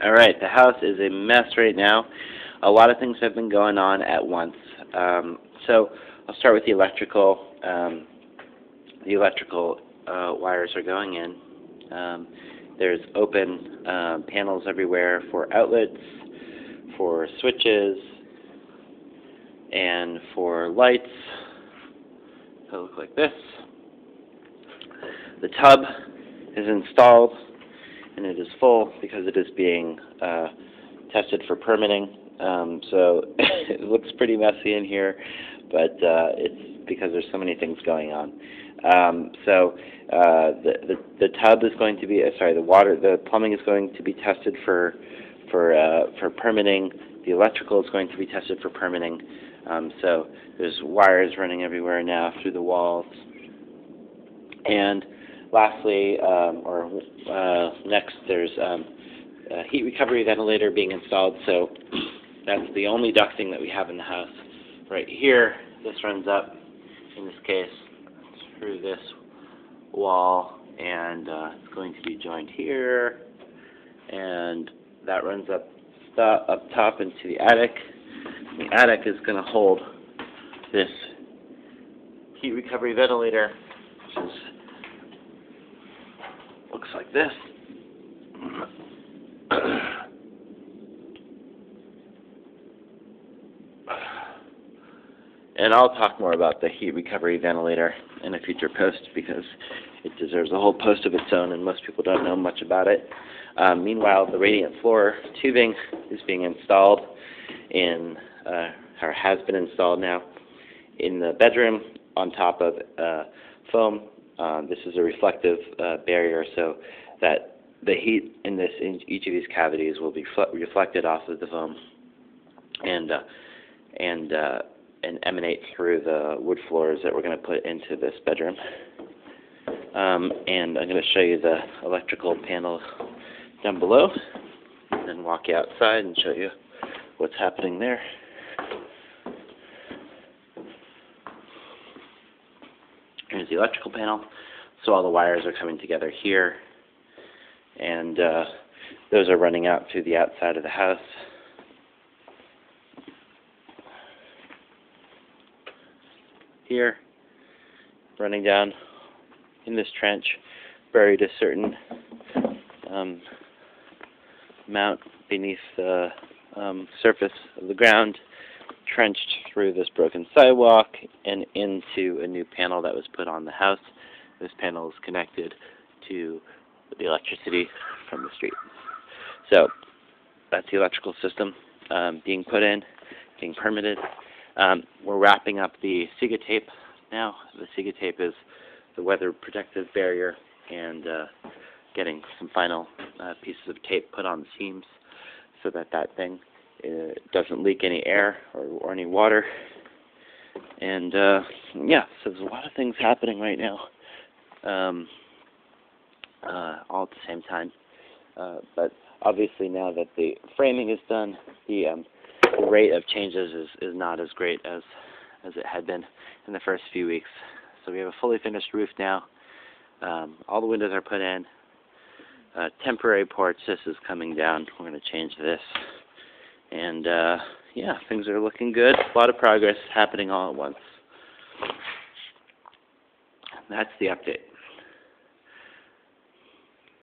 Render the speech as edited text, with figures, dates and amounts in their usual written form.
All right, the house is a mess right now. A lot of things have been going on at once. So I'll start with the electrical. The electrical wires are going in. There's open panels everywhere for outlets, for switches, and for lights. They look like this. The tub is installed, and it is full because it is being tested for permitting. So it looks pretty messy in here, but it's because there's so many things going on. The tub is going to be the plumbing is going to be tested for permitting. The electrical is going to be tested for permitting. So there's wires running everywhere now through the walls. And lastly, next, there's a heat recovery ventilator being installed. So that's the only ducting that we have in the house. Right here, this runs up, in this case, through this wall, and it's going to be joined here, and that runs up top into the attic. The attic is going to hold this heat recovery ventilator, which looks like this. And I'll talk more about the heat recovery ventilator in a future post because it deserves a whole post of its own and most people don't know much about it. Meanwhile, the radiant floor tubing is being installed or has been installed now, in the bedroom on top of foam. This is a reflective barrier so that the heat in each of these cavities will be reflected off of the foam and emanate through the wood floors that we're going to put into this bedroom. And I'm going to show you the electrical panel down below, and then walk you outside and show you what's happening there. Here's the electrical panel. So all the wires are coming together here, and those are running out through the outside of the house. Here, running down in this trench, buried a certain amount beneath the surface of the ground, trenched through this broken sidewalk and into a new panel that was put on the house. This panel is connected to the electricity from the street. So that's the electrical system being put in, being permitted. We're wrapping up the Siga tape now. The Siga tape is the weather protective barrier, and getting some final pieces of tape put on the seams so that thing doesn't leak any air or any water. And yeah, so there's a lot of things happening right now, all at the same time. But obviously now that the framing is done, the rate of changes is not as great as it had been in the first few weeks. So we have a fully finished roof now. All the windows are put in. Temporary porch, this is coming down. We're going to change this. And yeah, things are looking good. A lot of progress happening all at once. That's the update.